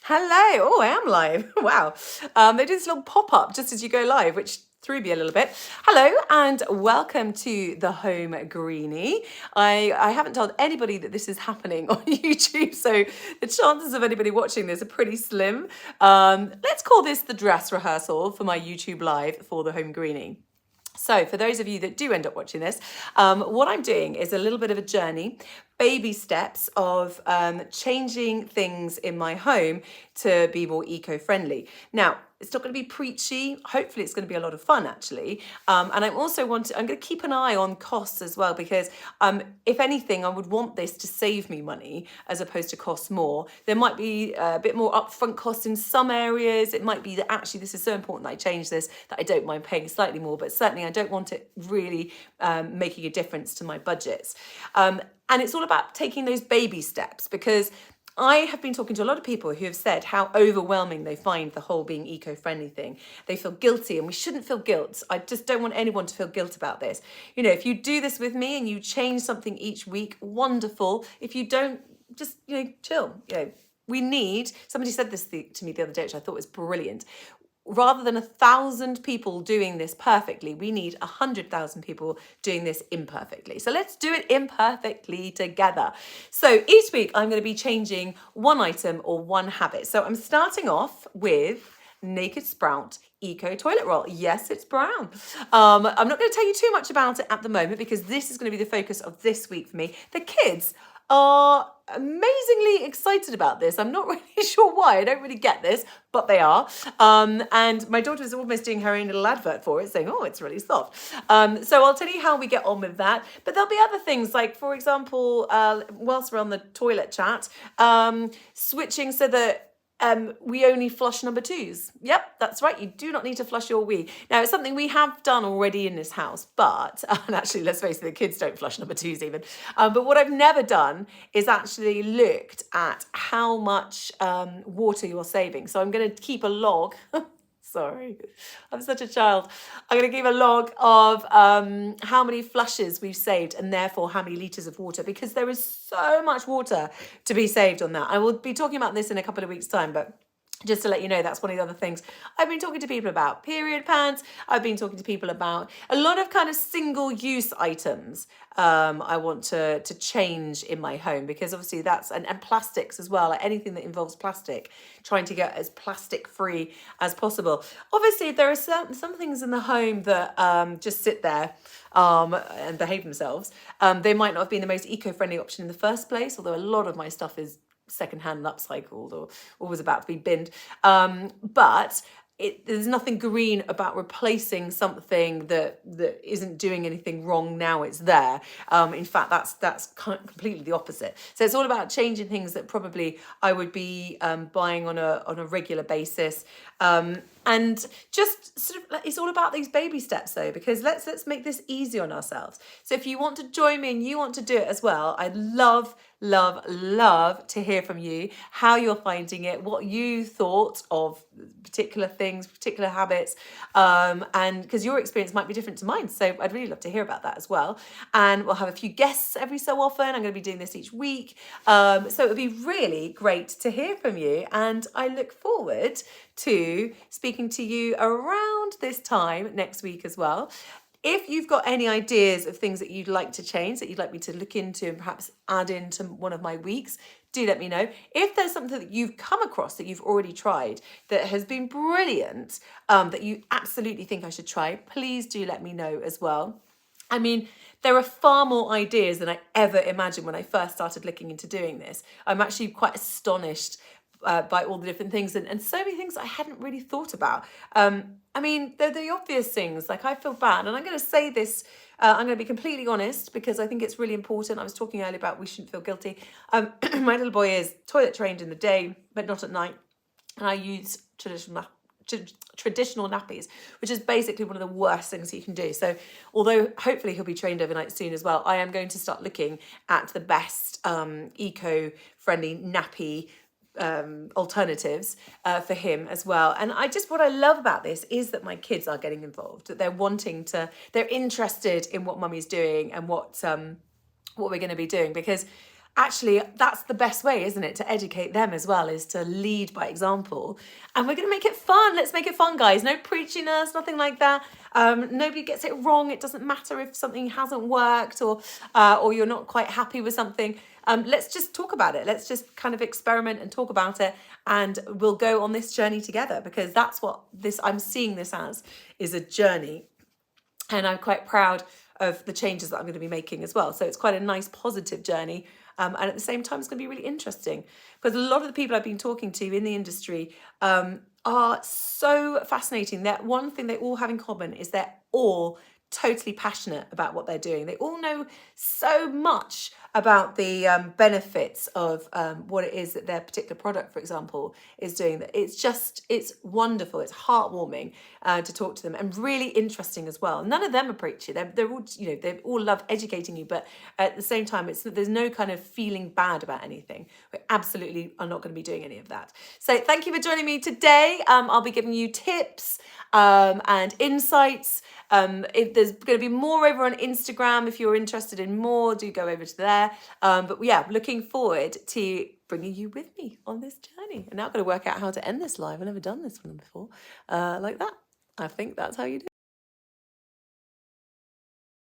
Hello. Oh, I am live. Wow. They do this little pop-up just as you go live, which threw me a little bit. Hello and welcome to the Home Greenie. I haven't told anybody that this is happening on YouTube, so the chances of anybody watching this are pretty slim. Let's call this the dress rehearsal for my YouTube live for the Home Greenie. So for those of you that do end up watching this, what I'm doing is a little bit of a journey, baby steps of changing things in my home to be more eco-friendly. Now, it's not going to be preachy. Hopefully it's going to be a lot of fun actually. And I'm going to keep an eye on costs as well, because if anything, I would want this to save me money as opposed to cost more. There might be a bit more upfront costs in some areas. It might be that actually this is so important that I change this that I don't mind paying slightly more, but certainly I don't want it really making a difference to my budgets. And it's all about taking those baby steps, because I have been talking to a lot of people who have said how overwhelming they find the whole being eco-friendly thing. They feel guilty, and we shouldn't feel guilt. I just don't want anyone to feel guilt about this. You know, if you do this with me and you change something each week, wonderful. If you don't, just, chill. Somebody said this to me the other day, which I thought was brilliant. Rather than 1,000 people doing this perfectly, we need 100,000 people doing this imperfectly. So let's do it imperfectly together. So each week I'm going to be changing one item or one habit. So I'm starting off with Naked Sprout Eco Toilet Roll. Yes, it's brown. I'm not going to tell you too much about it at the moment, because this is going to be the focus of this week for me. The kids are amazingly excited about this. I'm not really sure why. I don't really get this, but they are. And my daughter is almost doing her own little advert for it, saying, oh, it's really soft. So I'll tell you how we get on with that. But there'll be other things, like, for example, whilst we're on the toilet chat, switching so that we only flush number twos. Yep, that's right. You do not need to flush your wee. Now, it's something we have done already in this house, but, and actually, let's face it, the kids don't flush number twos even. But what I've never done is actually looked at how much water you're saving. So I'm going to keep a log. Sorry, I'm such a child. I'm going to keep a log of how many flushes we've saved, and therefore how many litres of water, because there is so much water to be saved on that. I will be talking about this in a couple of weeks' time, but just to let you know, that's one of the other things I've been talking to people about. Period pants. I've been talking to people about a lot of kind of single-use items I want to change in my home, because obviously that's, and plastics as well, like anything that involves plastic, trying to get as plastic-free as possible. Obviously, there are some things in the home that just sit there and behave themselves. They might not have been the most eco-friendly option in the first place, although a lot of my stuff is secondhand, upcycled, or was about to be binned. But there's nothing green about replacing something that isn't doing anything wrong now it's there. In fact, that's completely the opposite. So it's all about changing things that probably I would be buying on a regular basis. And just sort of, it's all about these baby steps though, because let's make this easy on ourselves. So if you want to join me and you want to do it as well, I'd love to hear from you, how you're finding it, what you thought of particular things, particular habits, and because your experience might be different to mine. So I'd really love to hear about that as well. And we'll have a few guests every so often. I'm going to be doing this each week. So it would be really great to hear from you. And I look forward to speaking to you around this time next week as well. If you've got any ideas of things that you'd like to change, that you'd like me to look into and perhaps add into one of my weeks, do let me know. If there's something that you've come across that you've already tried that has been brilliant, that you absolutely think I should try, please do let me know as well. I mean, there are far more ideas than I ever imagined when I first started looking into doing this. I'm actually quite astonished by all the different things, and so many things I hadn't really thought about. I mean, they're the obvious things, like I feel bad, and I'm going to say this, I'm going to be completely honest, because I think it's really important. I was talking earlier about we shouldn't feel guilty. My little boy is toilet trained in the day, but not at night, and I use traditional nappies, which is basically one of the worst things you can do. So although hopefully he'll be trained overnight soon as well, I am going to start looking at the best eco-friendly nappy alternatives for him as well. And what I love about this is that my kids are getting involved, that they're interested in what mummy's doing and what we're going to be doing, because actually that's the best way, isn't it, to educate them as well, is to lead by example. And we're going to make it fun. Let's make it fun, guys. No preachiness, nothing like that. Nobody gets it wrong. It doesn't matter if something hasn't worked, or you're not quite happy with something. Let's just talk about it. Let's just kind of experiment and talk about it, and we'll go on this journey together, because that's what I'm seeing this as, is a journey. And I'm quite proud of the changes that I'm going to be making as well. So it's quite a nice positive journey. And at the same time, it's going to be really interesting, because a lot of the people I've been talking to in the industry are so fascinating. That one thing they all have in common is they're all totally passionate about what they're doing. They all know so much about the benefits of what it is that their particular product, for example, is doing. That it's wonderful. It's heartwarming to talk to them, and really interesting as well. None of them are preachy. They're all, they all love educating you, but at the same time, there's no kind of feeling bad about anything. We absolutely are not going to be doing any of that. So thank you for joining me today. I'll be giving you tips and insights. If there's going to be more over on Instagram, if you're interested in more, do go over to there. But yeah, looking forward to bringing you with me on this journey. And now I've got to work out how to end this live. I've never done this one before like that. I think that's how you do it.